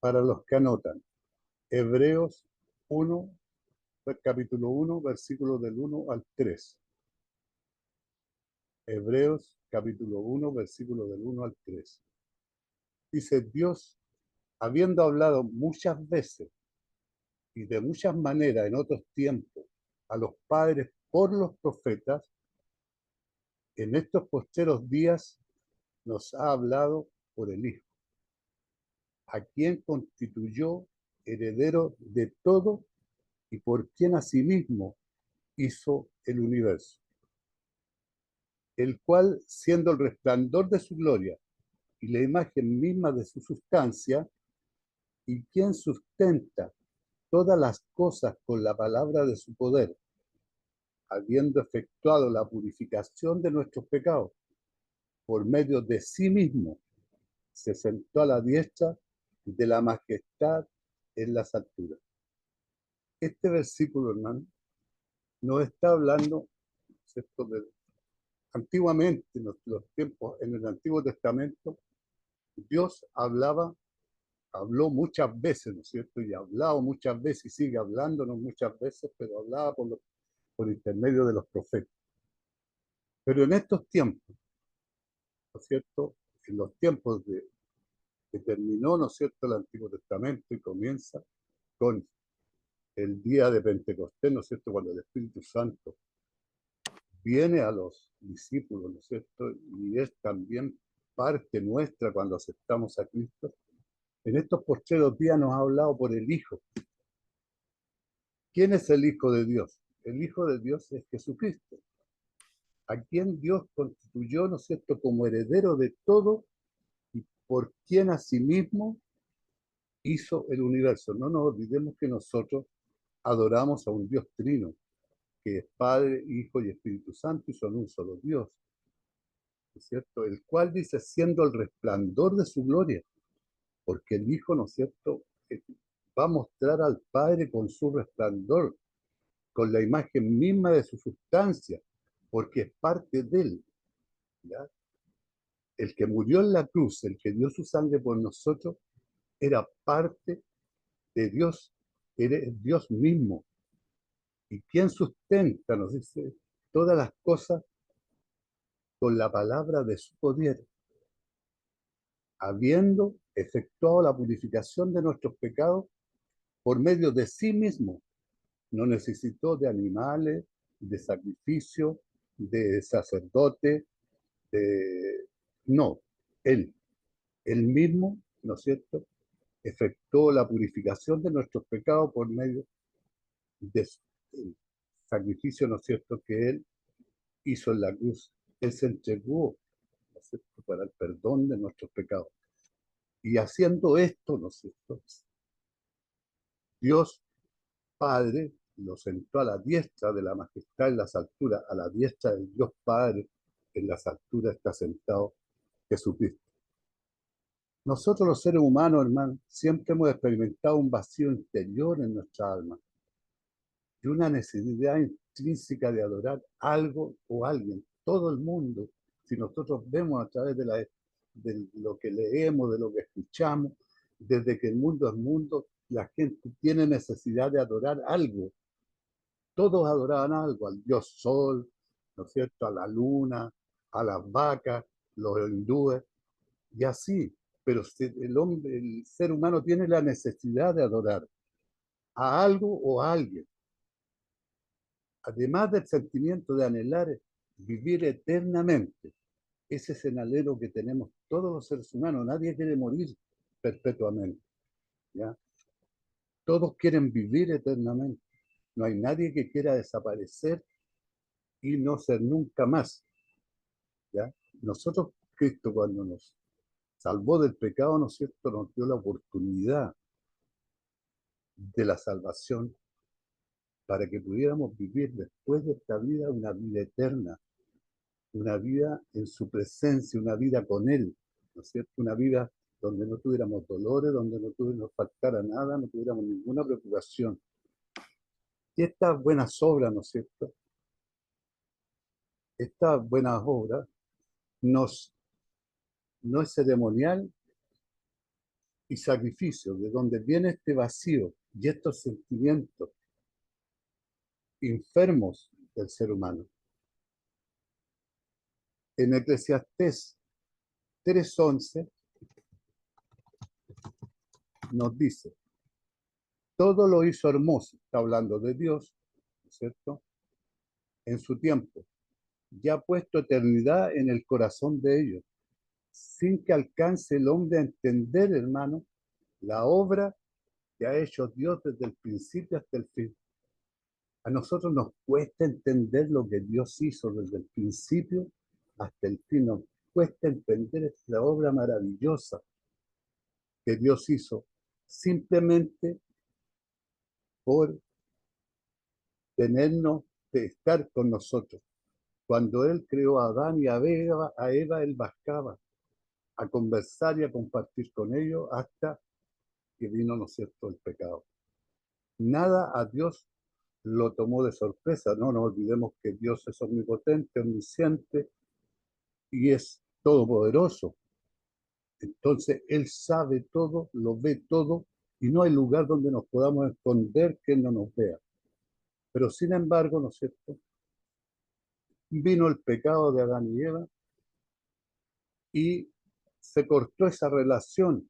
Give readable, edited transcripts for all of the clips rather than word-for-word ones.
Para los que anotan, Hebreos 1, capítulo 1, versículos del 1 al 3. Hebreos capítulo 1, versículos del 1 al 3. Dice, Dios, habiendo hablado muchas veces y de muchas maneras en otros tiempos a los padres por los profetas, en estos posteros días nos ha hablado por el Hijo, a quien constituyó heredero de todo y por quien asimismo hizo el universo, el cual, siendo el resplandor de su gloria y la imagen misma de su sustancia, y quien sustenta todas las cosas con la palabra de su poder, habiendo efectuado la purificación de nuestros pecados, por medio de sí mismo, se sentó a la diestra de la majestad en las alturas. Este versículo, hermano, nos está hablando, ¿cierto? Antiguamente, en los tiempos, en el Antiguo Testamento, Dios habló muchas veces, ¿no es cierto? Y ha hablado muchas veces y sigue hablándonos muchas veces, pero hablaba por intermedio de los profetas. Pero en estos tiempos, ¿no es cierto? En los tiempos que terminó, ¿no es cierto?, el Antiguo Testamento y comienza con el día de Pentecostés, ¿no es cierto?, cuando el Espíritu Santo viene a los discípulos, ¿no es cierto?, y es también parte nuestra cuando aceptamos a Cristo. En estos postreros días nos ha hablado por el Hijo. ¿Quién es el Hijo de Dios? El Hijo de Dios es Jesucristo, a quien Dios constituyó, ¿no es cierto?, como heredero de todo y por quien asimismo hizo el universo. No nos olvidemos que nosotros adoramos a un Dios trino, que es Padre, Hijo y Espíritu Santo, y son un solo Dios, ¿no es cierto? El cual dice, siendo el resplandor de su gloria, porque el Hijo, ¿no es cierto?, va a mostrar al Padre con su resplandor, con la imagen misma de su sustancia, porque es parte de él, ¿ya? El que murió en la cruz, el que dio su sangre por nosotros, era parte de Dios, era Dios mismo. ¿Y quién sustenta, nos dice, todas las cosas con la palabra de su poder? Habiendo efectuado la purificación de nuestros pecados por medio de sí mismo. No necesitó de animales, de sacrificio, de sacerdote, no, él mismo, ¿no es cierto?, efectuó la purificación de nuestros pecados por medio del sacrificio, ¿no es cierto?, que él hizo en la cruz. Él se entregó, ¿no es cierto?, para el perdón de nuestros pecados. Y haciendo esto, ¿no es cierto?, Dios Padre lo sentó a la diestra de la majestad en las alturas, a la diestra del Dios Padre en las alturas está sentado Jesucristo. Nosotros los seres humanos, hermano, siempre hemos experimentado un vacío interior en nuestra alma y una necesidad intrínseca de adorar algo o alguien. Todo el mundo, si nosotros vemos a través de lo que leemos, de lo que escuchamos, desde que el mundo es mundo, la gente tiene necesidad de adorar algo. Todos adoraban algo, al dios Sol, ¿no es cierto?, a la luna, a las vacas, los hindúes, y así. Pero el hombre, el ser humano tiene la necesidad de adorar a algo o a alguien. Además del sentimiento de anhelar vivir eternamente. Ese es el anhelo que tenemos todos los seres humanos. Nadie quiere morir perpetuamente, ¿ya? Todos quieren vivir eternamente. No hay nadie que quiera desaparecer y no ser nunca más, ¿ya? Nosotros, Cristo, cuando nos salvó del pecado, ¿no es cierto?, nos dio la oportunidad de la salvación para que pudiéramos vivir después de esta vida una vida eterna, una vida en su presencia, una vida con Él, ¿no es cierto?, una vida donde no tuviéramos dolores, donde no nos faltara nada, no tuviéramos ninguna preocupación. Y estas buenas obras, ¿no es cierto?, estas buenas obras nos, no es ceremonial, y sacrificio, de donde viene este vacío y estos sentimientos enfermos del ser humano. En Eclesiastés 3:11 nos dice, todo lo hizo hermoso, está hablando de Dios, ¿no es cierto? En su tiempo, ya ha puesto eternidad en el corazón de ellos, sin que alcance el hombre a entender, hermano, la obra que ha hecho Dios desde el principio hasta el fin. A nosotros nos cuesta entender lo que Dios hizo desde el principio hasta el fin. Nos cuesta entender esta obra maravillosa que Dios hizo simplemente por tenernos, de estar con nosotros. Cuando Él creó a Adán y a Eva, Él bajaba a conversar y a compartir con ellos hasta que vino, ¿no es cierto?, el pecado. Nada a Dios lo tomó de sorpresa. No nos olvidemos que Dios es omnipotente, omnisciente y es todopoderoso. Entonces Él sabe todo, lo ve todo y no hay lugar donde nos podamos esconder que Él no nos vea. Pero sin embargo, ¿no es cierto?, vino el pecado de Adán y Eva y se cortó esa relación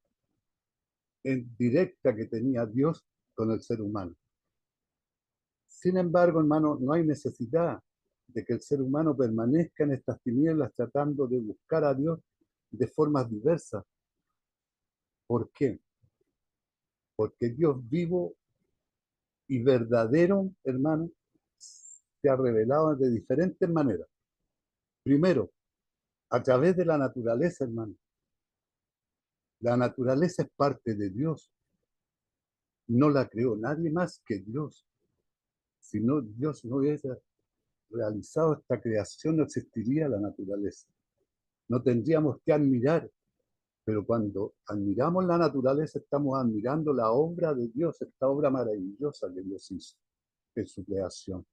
en directa que tenía Dios con el ser humano. Sin embargo, hermano, no hay necesidad de que el ser humano permanezca en estas tinieblas tratando de buscar a Dios de formas diversas. ¿Por qué? Porque Dios vivo y verdadero, hermano, se ha revelado de diferentes maneras. Primero, a través de la naturaleza, hermano. La naturaleza es parte de Dios. No la creó nadie más que Dios. Si no, Dios no hubiese realizado esta creación, no existiría la naturaleza. No tendríamos que admirar, pero cuando admiramos la naturaleza, estamos admirando la obra de Dios, esta obra maravillosa que Dios hizo en su creación.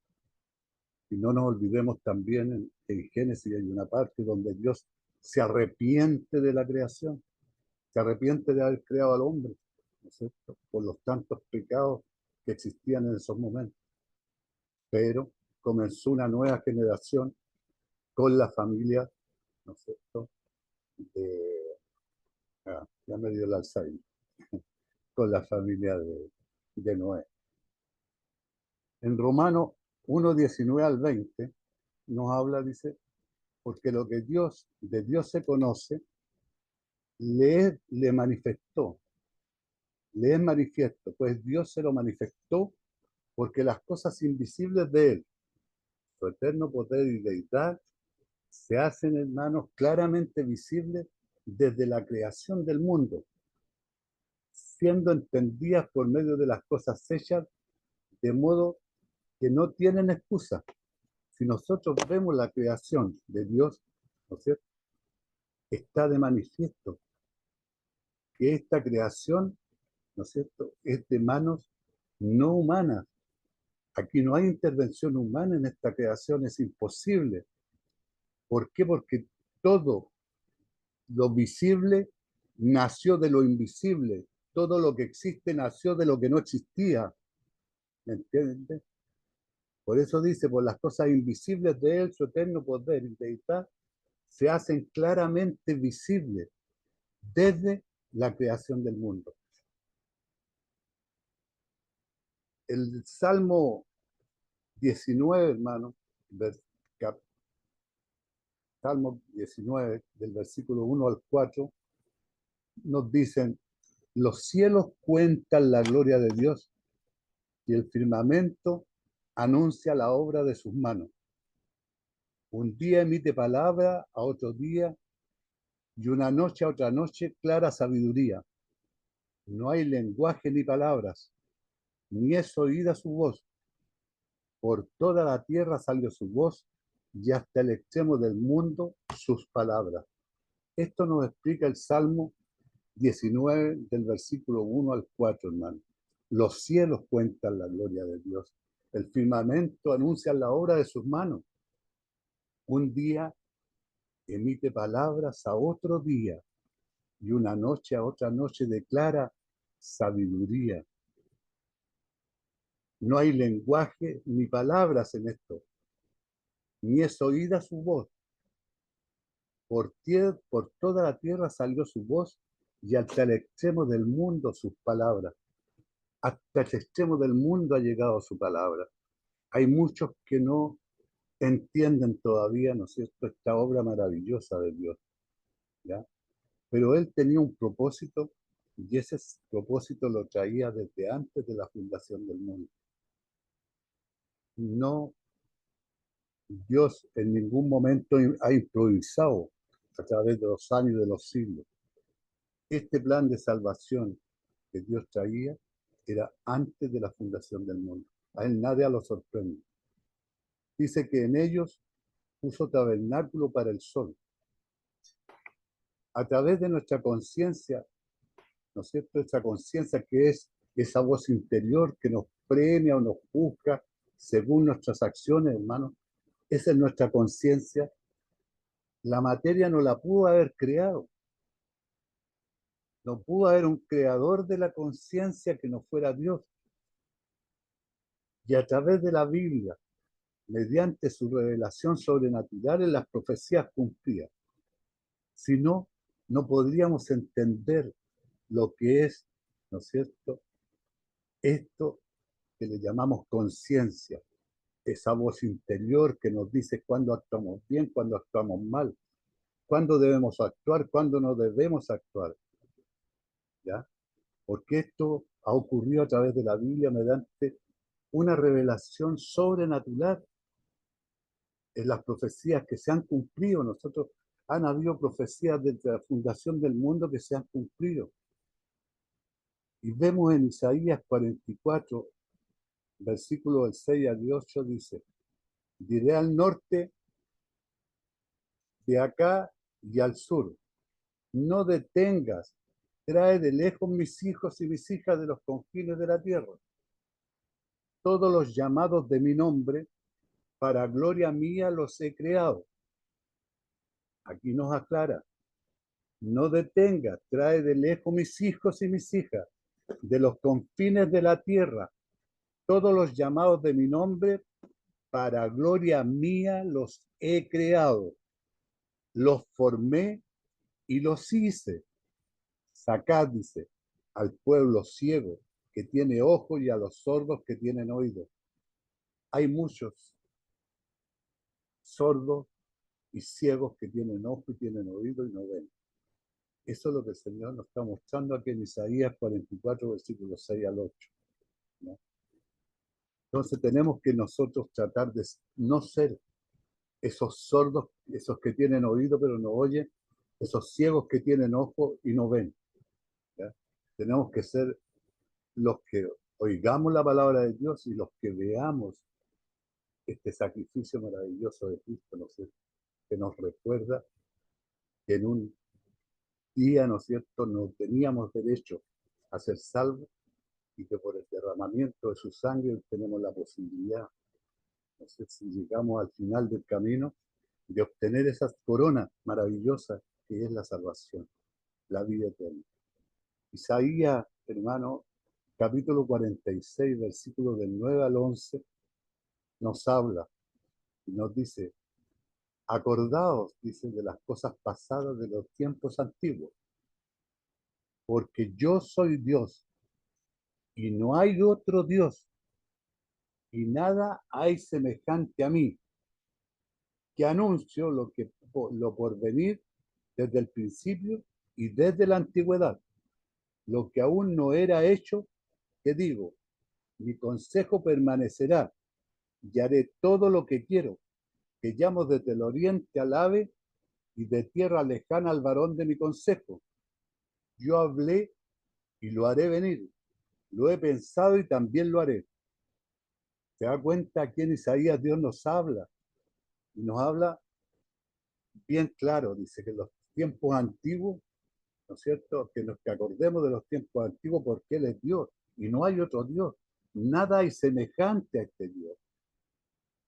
Y no nos olvidemos también en Génesis hay una parte donde Dios se arrepiente de la creación, se arrepiente de haber creado al hombre, ¿no es cierto?, por los tantos pecados que existían en esos momentos. Pero comenzó una nueva generación con la familia, ¿no es cierto?, ya me dio el Alzheimer, con la familia de Noé. En Romanos 1:19 al 20 nos habla, dice, porque lo que de Dios se conoce, le manifestó, le es manifiesto, pues Dios se lo manifestó porque las cosas invisibles de Él, su eterno poder y deidad, se hacen, hermanos, claramente visibles desde la creación del mundo, siendo entendidas por medio de las cosas hechas, de modo que no tienen excusa. Si nosotros vemos la creación de Dios, ¿no es cierto?, está de manifiesto que esta creación, ¿no es cierto?, es de manos no humanas. Aquí no hay intervención humana en esta creación, es imposible. ¿Por qué? Porque todo lo visible nació de lo invisible, todo lo que existe nació de lo que no existía. ¿Me entiendes? Por eso dice, por las cosas invisibles de Él, su eterno poder y deidad se hacen claramente visibles desde la creación del mundo. El Salmo 19, hermano, Salmo 19, del versículo 1 al 4, nos dicen, los cielos cuentan la gloria de Dios y el firmamento anuncia la obra de sus manos. Un día emite palabra a otro día y una noche a otra noche clara sabiduría. No hay lenguaje ni palabras, ni es oída su voz. Por toda la tierra salió su voz y hasta el extremo del mundo sus palabras. Esto nos explica el Salmo 19 del versículo 1 al 4, hermano. Los cielos cuentan la gloria de Dios. El firmamento anuncia la obra de sus manos. Un día emite palabras a otro día y una noche a otra noche declara sabiduría. No hay lenguaje ni palabras en esto, ni es oída su voz. Por toda la tierra salió su voz y hasta el extremo del mundo sus palabras. Hasta el extremo del mundo ha llegado su palabra. Hay muchos que no entienden todavía, ¿no es cierto?, esta obra maravillosa de Dios, ¿ya? Pero Él tenía un propósito y ese propósito lo traía desde antes de la fundación del mundo. No, Dios en ningún momento ha improvisado a través de los años y de los siglos. Este plan de salvación que Dios traía era antes de la fundación del mundo. A Él nada lo sorprende. Dice que en ellos puso tabernáculo para el sol. A través de nuestra conciencia, ¿no es cierto? Esa conciencia que es esa voz interior que nos premia o nos juzga según nuestras acciones, hermano. Esa es nuestra conciencia. La materia no la pudo haber creado. No pudo haber un creador de la conciencia que no fuera Dios. Y a través de la Biblia, mediante su revelación sobrenatural en las profecías cumplidas. Si no, no podríamos entender lo que es, ¿no es cierto?, esto que le llamamos conciencia, esa voz interior que nos dice cuándo actuamos bien, cuándo actuamos mal, cuándo debemos actuar, cuándo no debemos actuar, ¿ya? Porque esto ha ocurrido a través de la Biblia mediante una revelación sobrenatural en las profecías que se han cumplido. Nosotros han habido profecías desde la fundación del mundo que se han cumplido. Y vemos en Isaías 44, versículo del 6 al 8, dice: diré al norte, de acá y al sur, no detengas, trae de lejos mis hijos y mis hijas de los confines de la tierra. Todos los llamados de mi nombre, para gloria mía los he creado. Aquí nos aclara: no detengas, trae de lejos mis hijos y mis hijas de los confines de la tierra. Todos los llamados de mi nombre, para gloria mía los he creado. Los formé y los hice. Sacad, dice, al pueblo ciego que tiene ojo y a los sordos que tienen oído. Hay muchos sordos y ciegos que tienen ojo y tienen oído y no ven. Eso es lo que el Señor nos está mostrando aquí en Isaías 44, versículos 6 al 8, ¿no? Entonces tenemos que nosotros tratar de no ser esos sordos, esos que tienen oído pero no oyen, esos ciegos que tienen ojo y no ven, ¿ya? Tenemos que ser los que oigamos la palabra de Dios y los que veamos este sacrificio maravilloso de Cristo, ¿no es cierto?, que nos recuerda que en un día, ¿no es cierto?, no teníamos derecho a ser salvos y que por el derramamiento de su sangre tenemos la posibilidad, no sé si llegamos al final del camino, de obtener esa corona maravillosa que es la salvación, la vida eterna. Isaías, hermano, capítulo 46, versículos del 9 al 11, nos habla y nos dice: acordaos, dice, de las cosas pasadas de los tiempos antiguos, porque yo soy Dios y no hay otro Dios, y nada hay semejante a mí, que anuncio lo por venir desde el principio y desde la antigüedad, lo que aún no era hecho, que digo, mi consejo permanecerá, y haré todo lo que quiero, que llamo desde el oriente al ave y de tierra lejana al varón de mi consejo. Yo hablé y lo haré venir, lo he pensado y también lo haré. ¿Se da cuenta? Aquí en Isaías Dios nos habla, y nos habla bien claro. Dice que en los tiempos antiguos, ¿no es cierto?, que nos que acordemos de los tiempos antiguos, porque Él es Dios y no hay otro Dios, nada hay semejante a este Dios.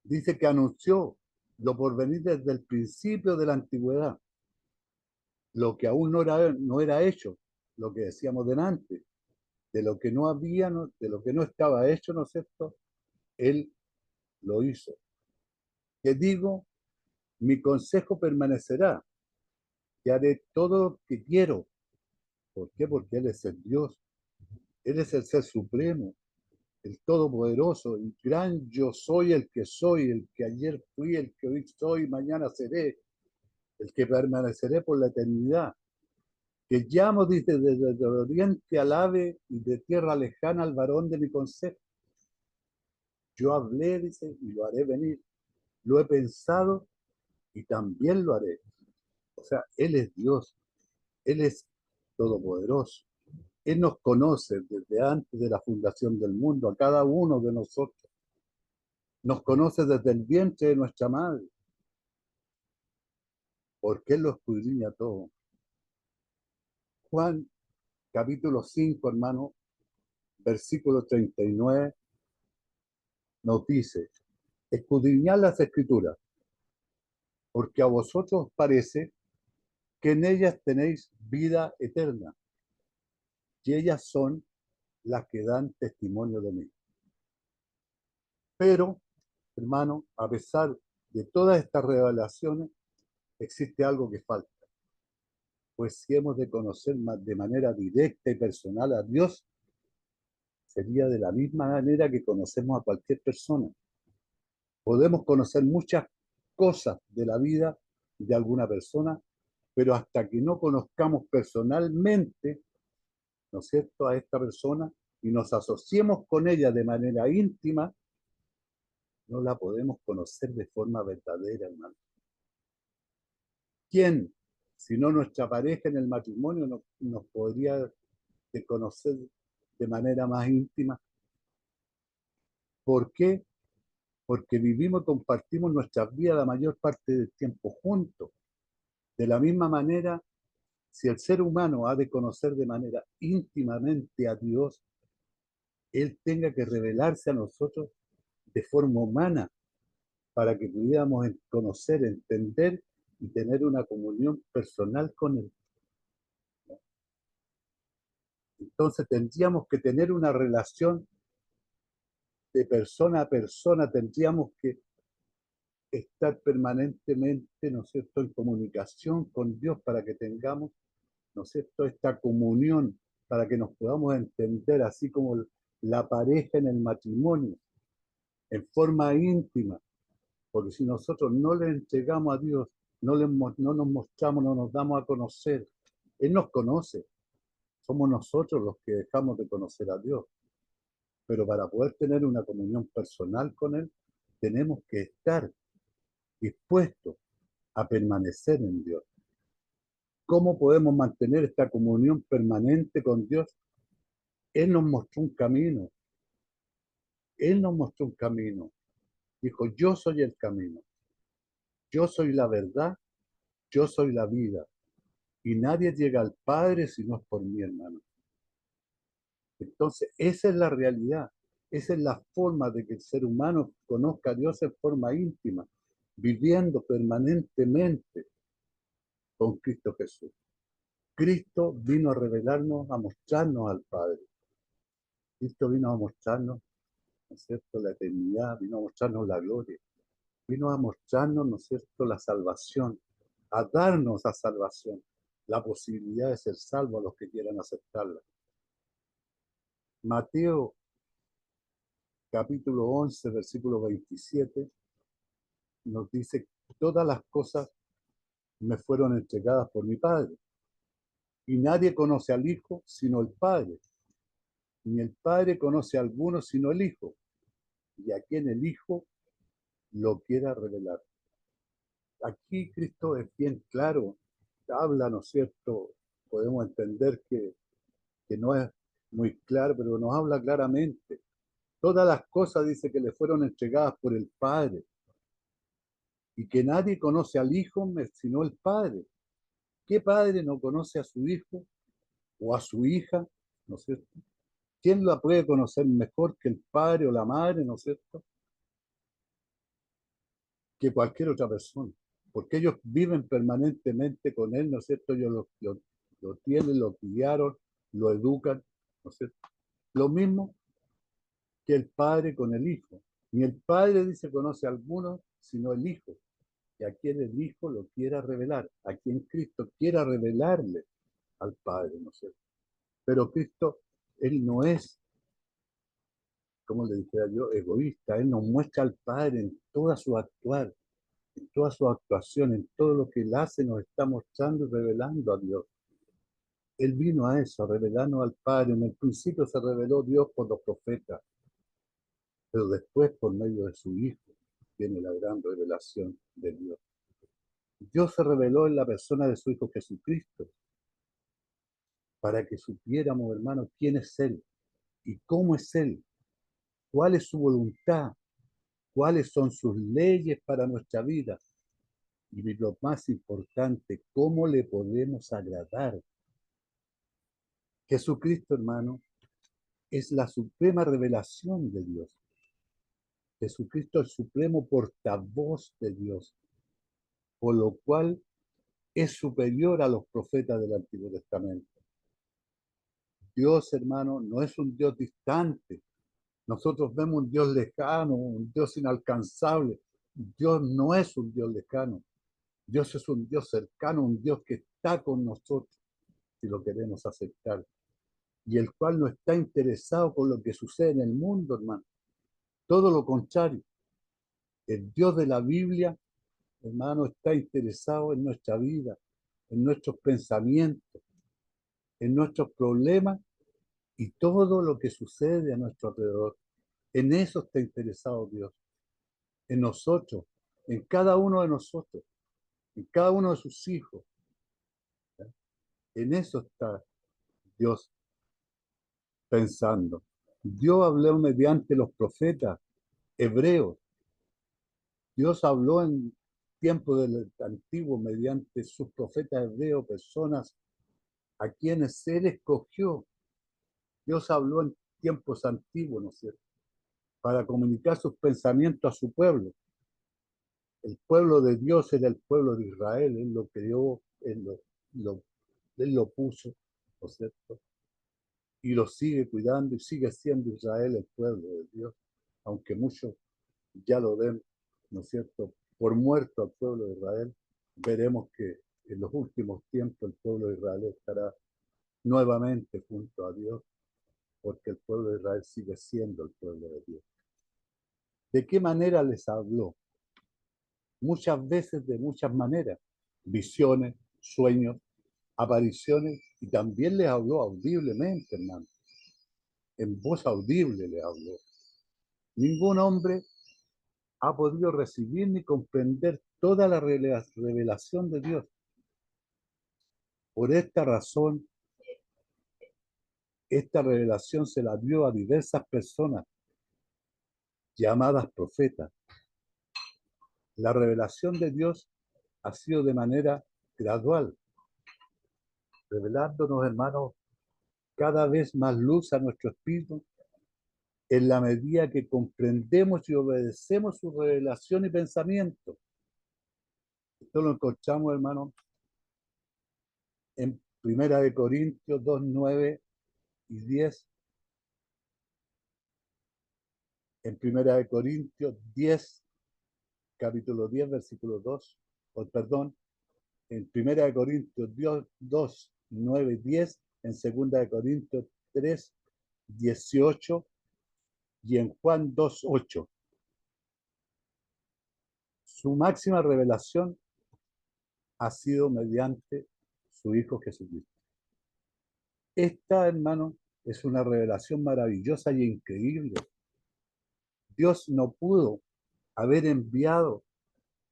Dice que anunció lo por venir desde el principio de la antigüedad. lo que aún no era hecho, lo que decíamos delante, de lo que no había, de lo que no estaba hecho, ¿no es cierto? Él lo hizo. Que digo, mi consejo permanecerá, que haré todo lo que quiero. ¿Por qué? Porque Él es el Dios, Él es el Ser Supremo, el Todopoderoso, el gran yo soy, el que ayer fui, el que hoy soy, mañana seré, el que permaneceré por la eternidad. Que llamo, dice, desde el oriente al ave y de tierra lejana al varón de mi consejo. Yo hablé, dice, y lo haré venir. Lo he pensado y también lo haré. O sea, Él es Dios, Él es todopoderoso. Él nos conoce desde antes de la fundación del mundo, a cada uno de nosotros. Nos conoce desde el vientre de nuestra madre, porque Él lo escudriña todo. Juan, capítulo 5, hermano, versículo 39, nos dice, escudriñad las escrituras, porque a vosotros os parece que en ellas tenéis vida eterna, y ellas son las que dan testimonio de mí. Pero, hermano, a pesar de todas estas revelaciones, existe algo que falta. Pues si hemos de conocer de manera directa y personal a Dios, sería de la misma manera que conocemos a cualquier persona. Podemos conocer muchas cosas de la vida de alguna persona, pero hasta que no conozcamos personalmente, ¿no es cierto?, a esta persona y nos asociemos con ella de manera íntima, no la podemos conocer de forma verdadera, hermano. ¿Quién, si no nuestra pareja en el matrimonio, nos podría conocer de manera más íntima? ¿Por qué? Porque vivimos y compartimos nuestras vidas la mayor parte del tiempo juntos. De la misma manera, si el ser humano ha de conocer de manera íntimamente a Dios, Él tenga que revelarse a nosotros de forma humana para que pudiéramos conocer, entender y tener una comunión personal con Él. Entonces tendríamos que tener una relación de persona a persona, tendríamos que estar permanentemente, ¿no es cierto?, en comunicación con Dios para que tengamos, ¿no es cierto?, esta comunión, para que nos podamos entender, así como la pareja en el matrimonio, en forma íntima, porque si nosotros no le entregamos a Dios, no nos mostramos, no nos damos a conocer, Él nos conoce, somos nosotros los que dejamos de conocer a Dios, pero para poder tener una comunión personal con Él, tenemos que estar dispuestos a permanecer en Dios. ¿Cómo podemos mantener esta comunión permanente con Dios? Él nos mostró un camino. Él nos mostró un camino. Dijo, yo soy el camino. Yo soy la verdad. Yo soy la vida. Y nadie llega al Padre si no es por mí, hermano. Entonces, esa es la realidad. Esa es la forma de que el ser humano conozca a Dios en forma íntima, viviendo permanentemente con Cristo Jesús. Cristo vino a revelarnos, a mostrarnos al Padre. Cristo vino a mostrarnos, ¿no es cierto?, la eternidad, vino a mostrarnos la gloria, vino a mostrarnos, ¿no es cierto?, la salvación, a darnos la salvación, la posibilidad de ser salvos a los que quieran aceptarla. Mateo capítulo 11, versículo 27, nos dice, todas las cosas me fueron entregadas por mi Padre, y nadie conoce al Hijo sino el Padre, ni el Padre conoce a alguno sino el Hijo, y a quien el Hijo lo quiera revelar. Aquí Cristo es bien claro, habla, ¿no es cierto? Podemos entender que no es muy claro, pero nos habla claramente. Todas las cosas dice que le fueron entregadas por el Padre y que nadie conoce al Hijo sino el Padre. ¿Qué padre no conoce a su hijo o a su hija? ¿No es cierto? ¿Quién la puede conocer mejor que el padre o la madre? ¿No es cierto? Que cualquier otra persona. porque ellos viven permanentemente con Él, ¿no es cierto? Ellos lo tienen, lo criaron, lo educan, ¿no es cierto? Lo mismo que el Padre con el Hijo. Ni el Padre dice conoce a alguno, sino el Hijo. Y a quien el Hijo lo quiera revelar, a quien Cristo quiera revelarle al Padre, ¿no es cierto? Pero Cristo, Él no es, como le dijera yo, egoísta. Él nos muestra al Padre en toda su actuar, en toda su actuación, en todo lo que Él hace, nos está mostrando y revelando a Dios. Él vino a eso, a revelarnos al Padre. En el principio se reveló Dios por los profetas, pero después por medio de su Hijo viene la gran revelación de Dios. Dios se reveló en la persona de su Hijo Jesucristo para que supiéramos, hermanos, quién es Él y cómo es Él, cuál es su voluntad, cuáles son sus leyes para nuestra vida y lo más importante, cómo le podemos agradar. Jesucristo, hermano, es la suprema revelación de Dios. Jesucristo es el supremo portavoz de Dios, por lo cual es superior a los profetas del Antiguo Testamento. Dios, hermano, no es un Dios distante. Nosotros vemos un Dios lejano, un Dios inalcanzable. Dios no es un Dios lejano. Dios es un Dios cercano, un Dios que está con nosotros, si lo queremos aceptar. Y el cual no está interesado por lo que sucede en el mundo, hermano. Todo lo contrario. El Dios de la Biblia, hermano, está interesado en nuestra vida, en nuestros pensamientos, en nuestros problemas y todo lo que sucede a nuestro alrededor. En eso está interesado Dios, en nosotros, en cada uno de nosotros, en cada uno de sus hijos. ¿Ya? En eso está Dios pensando. Dios habló mediante los profetas hebreos. Dios habló en tiempo del antiguo mediante sus profetas hebreos, personas a quienes Él escogió. Dios habló en tiempos antiguos, ¿no es cierto?, para comunicar sus pensamientos a su pueblo. El pueblo de Dios era el pueblo de Israel, Él lo creó, lo, él lo puso, ¿no es cierto? Y lo sigue cuidando y sigue siendo Israel el pueblo de Dios, aunque muchos ya lo den, ¿no es cierto?, por muerto al pueblo de Israel. Veremos que en los últimos tiempos el pueblo de Israel estará nuevamente junto a Dios, porque el pueblo de Israel sigue siendo el pueblo de Dios. ¿De qué manera les habló? Muchas veces de muchas maneras, visiones, sueños, apariciones, y también les habló audiblemente, hermano, en voz audible les habló. Ningún hombre ha podido recibir ni comprender toda la revelación de Dios. Por esta razón, esta revelación se la dio a diversas personas llamadas profetas. La revelación de Dios ha sido de manera gradual, revelándonos, hermanos, cada vez más luz a nuestro espíritu en la medida que comprendemos y obedecemos su revelación y pensamiento. Esto lo encontramos, hermano, en Primera de Corintios 2, 9 y 10. En Primera de Corintios 10, capítulo 10, versículo 2, perdón, en Primera de Corintios 2, 9 y 10, en Segunda de Corintios 3, 18 y en Juan 2, 8. Su máxima revelación ha sido mediante su Hijo Jesucristo. Esta, hermano, es una revelación maravillosa y increíble. Dios no pudo haber enviado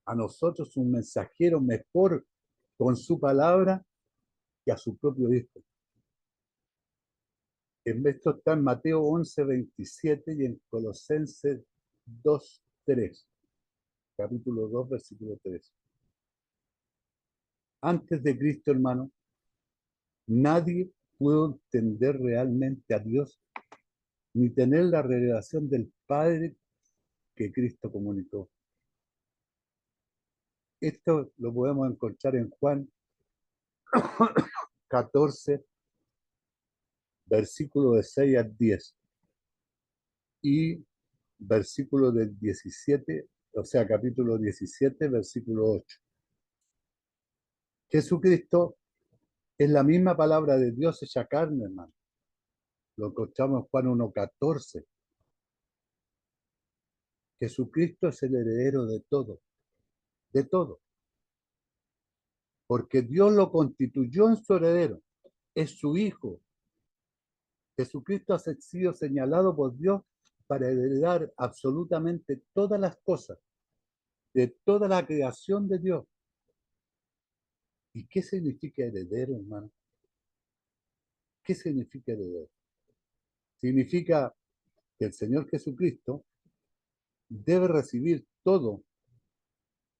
a nosotros un mensajero mejor con su palabra que a su propio Hijo. Esto está en Mateo 11, 27 y en Colosenses 2, 3. Capítulo 2, versículo 3. Antes de Cristo, hermano, nadie pudo entender realmente a Dios ni tener la revelación del Padre que Cristo comunicó. Esto lo podemos encontrar en Juan 14, versículo de 6 al 10 y versículo del 17, o sea, capítulo 17, versículo 8. Jesucristo es la misma palabra de Dios hecha carne, hermano. Lo encontramos en Juan 1:14. Jesucristo es el heredero de todo, porque Dios lo constituyó en su heredero, es su hijo. Jesucristo ha sido señalado por Dios para heredar absolutamente todas las cosas, de toda la creación de Dios. ¿Y qué significa heredero, hermano? ¿Qué significa heredero? Significa que el Señor Jesucristo debe recibir todo,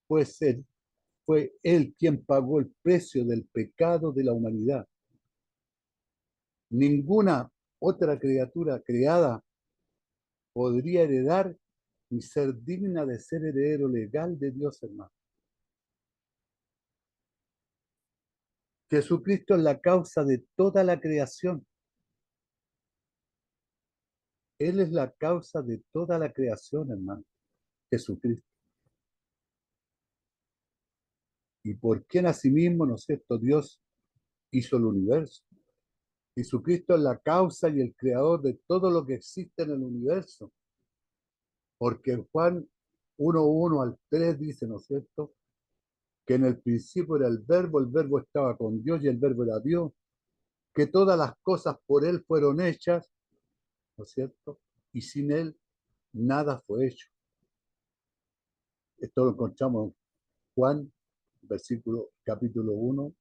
pues fue Él quien pagó el precio del pecado de la humanidad. Ninguna otra criatura creada podría heredar ni ser digna de ser heredero legal de Dios, hermano. Jesucristo es la causa de toda la creación. Él es la causa de toda la creación, hermano. Jesucristo. Y por quien asimismo, ¿no es cierto?, Dios hizo el universo. Jesucristo es la causa y el creador de todo lo que existe en el universo. Porque en Juan 1:1 al 3 dice, ¿no es cierto?, que en el principio era el verbo estaba con Dios y el verbo era Dios, que todas las cosas por él fueron hechas, ¿no es cierto? Y sin él nada fue hecho. Esto lo encontramos en Juan, capítulo 1,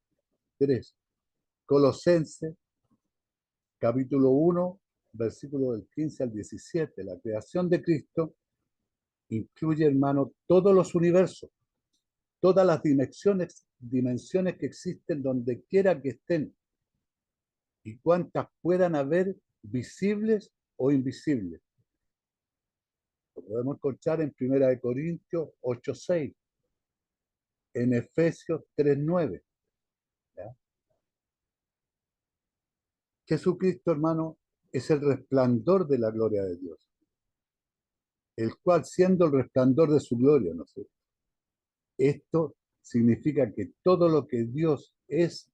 3. Colosenses, capítulo 1, versículo del 15 al 17. La creación de Cristo incluye, hermano, todos los universos, todas las dimensiones que existen donde quiera que estén y cuantas puedan haber visibles o invisibles. Lo podemos encontrar en 1 Corintios 8:6, en Efesios 3:9. Jesucristo, hermano, es el resplandor de la gloria de Dios, el cual siendo el resplandor de su gloria, ¿no es cierto? Esto significa que todo lo que Dios es,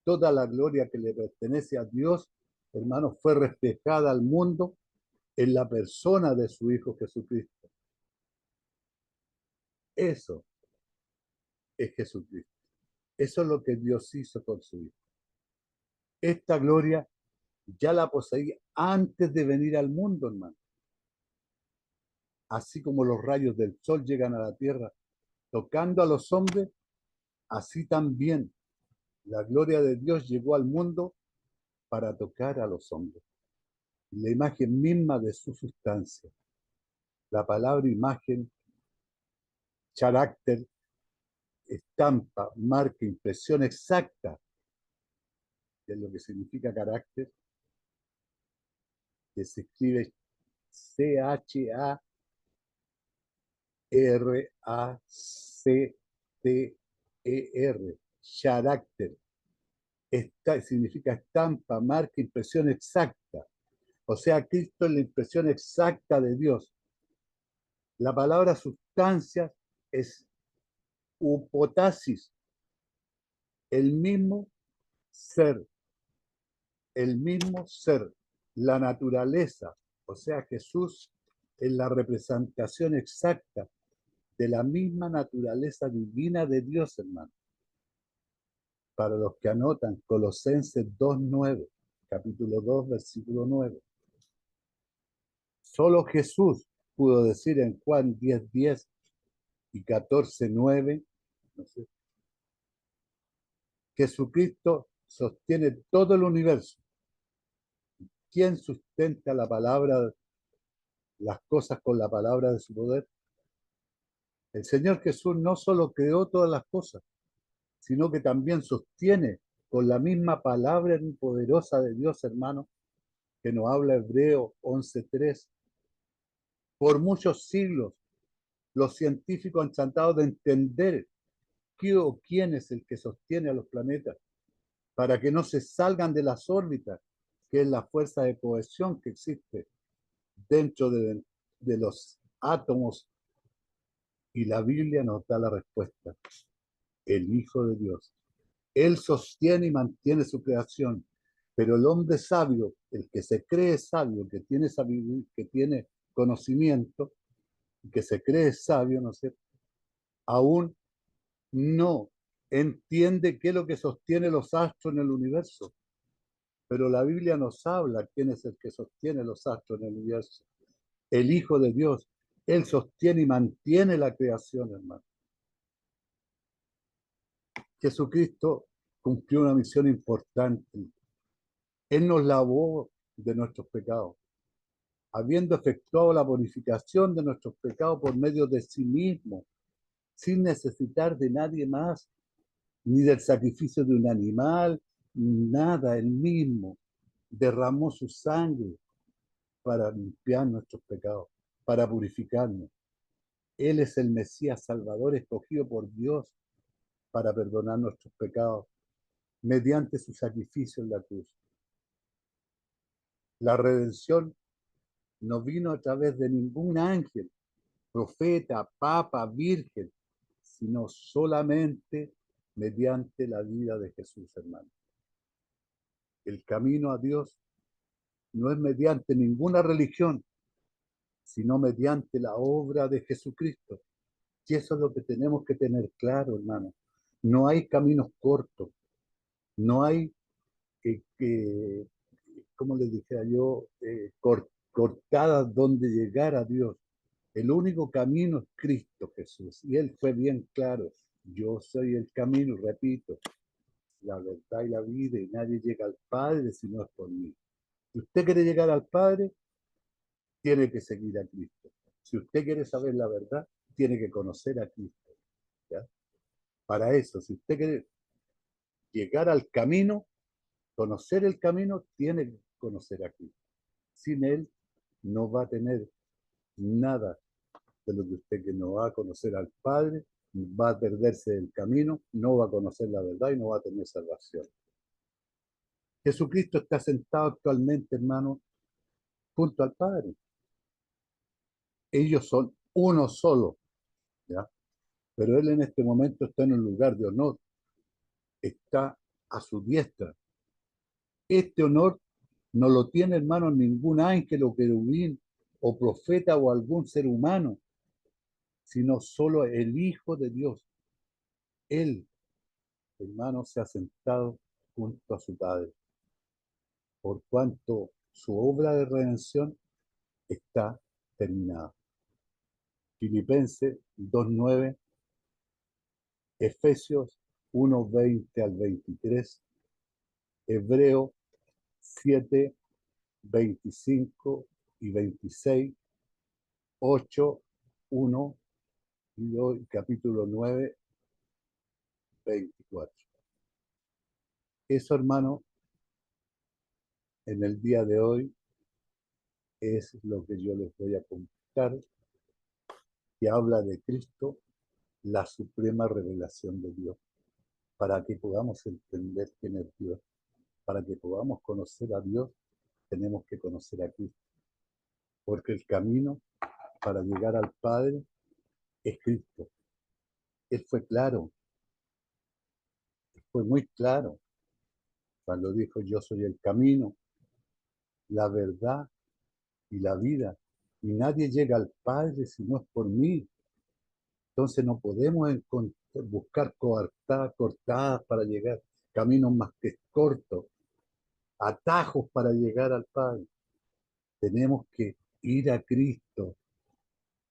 toda la gloria que le pertenece a Dios, hermano, fue reflejada al mundo en la persona de su Hijo Jesucristo. Eso es Jesucristo. Eso es lo que Dios hizo con su Hijo. Esta gloria ya la poseía antes de venir al mundo, hermano. Así como los rayos del sol llegan a la tierra tocando a los hombres, así también la gloria de Dios llegó al mundo para tocar a los hombres. La imagen misma de su sustancia. La palabra imagen, carácter, estampa, marca, impresión exacta de lo que significa carácter, que se escribe CHARACTER, carácter. Significa estampa, marca, impresión exacta. O sea, Cristo es la impresión exacta de Dios. La palabra sustancia es upotasis, el mismo ser, el mismo ser, la naturaleza. O sea, Jesús es la representación exacta de la misma naturaleza divina de Dios, hermano. Para los que anotan, Colosenses 2:9, capítulo 2, versículo 9. Solo Jesús pudo decir en Juan 10:10 y 14:9, ¿no sé? Jesucristo sostiene todo el universo. ¿Quién sustenta la palabra, las cosas con la palabra de su poder? El Señor Jesús no solo creó todas las cosas, sino que también sostiene con la misma palabra poderosa de Dios, hermano, que nos habla Hebreo 11:3. Por muchos siglos, los científicos han tratado de entender qué o quién es el que sostiene a los planetas para que no se salgan de las órbitas, que es la fuerza de cohesión que existe dentro de los átomos. Y la Biblia nos da la respuesta: el Hijo de Dios. Él sostiene y mantiene su creación, pero el hombre sabio, el que se cree sabio, que tiene sabiduría, que tiene conocimiento, que se cree sabio, ¿no sé, aún no entiende qué es lo que sostiene los astros en el universo. Pero la Biblia nos habla quién es el que sostiene los astros en el universo. El Hijo de Dios. Él sostiene y mantiene la creación, hermano. Jesucristo cumplió una misión importante. Él nos lavó de nuestros pecados, habiendo efectuado la purificación de nuestros pecados por medio de sí mismo, sin necesitar de nadie más, ni del sacrificio de un animal, nada. Él mismo derramó su sangre para limpiar nuestros pecados, para purificarnos. Él es el Mesías Salvador escogido por Dios para perdonar nuestros pecados mediante su sacrificio en la cruz. La redención no vino a través de ningún ángel, profeta, papa, virgen, sino solamente mediante la vida de Jesús, hermano. El camino a Dios no es mediante ninguna religión, sino mediante la obra de Jesucristo. Y eso es lo que tenemos que tener claro, hermano. No hay caminos cortos, no hay, como les dijera yo, cortadas donde llegar a Dios. El único camino es Cristo Jesús. Y Él fue bien claro: yo soy el camino, repito, la verdad y la vida, y nadie llega al Padre si no es por mí. Si usted quiere llegar al Padre, tiene que seguir a Cristo. Si usted quiere saber la verdad, tiene que conocer a Cristo, ¿ya? Para eso, si usted quiere llegar al camino, conocer el camino, tiene que conocer a Cristo. Sin Él, no va a tener nada de lo que usted, que no va a conocer al Padre, va a perderse del camino, no va a conocer la verdad y no va a tener salvación. Jesucristo está sentado actualmente, hermano, junto al Padre. Ellos son uno solo, ¿ya? Pero Él en este momento está en un lugar de honor, está a su diestra. Este honor no lo tiene, hermano, ningún ángel o querubín o profeta o algún ser humano, sino solo el Hijo de Dios. Él, hermano, se ha sentado junto a su Padre, por cuanto su obra de redención está terminada. Filipenses 2:9, Efesios 1:20 al 23, Hebreo 7:25 y 26, 8:1 y capítulo 9:24. Eso, hermano, en el día de hoy es lo que yo les voy a contar, que habla de Cristo, la suprema revelación de Dios, para que podamos entender quién es Dios. Para que podamos conocer a Dios, tenemos que conocer a Cristo, porque el camino para llegar al Padre es Cristo. Él fue claro, fue muy claro cuando dijo: yo soy el camino, la verdad y la vida, y nadie llega al Padre si no es por mí. Entonces no podemos buscar cortadas para llegar, caminos más que cortos, atajos para llegar al Padre. Tenemos que ir a Cristo.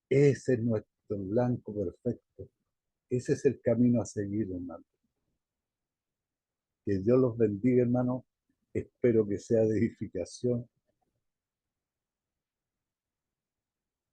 Ese es nuestro blanco perfecto. Ese es el camino a seguir, hermano. Que Dios los bendiga, hermano. Espero que sea de edificación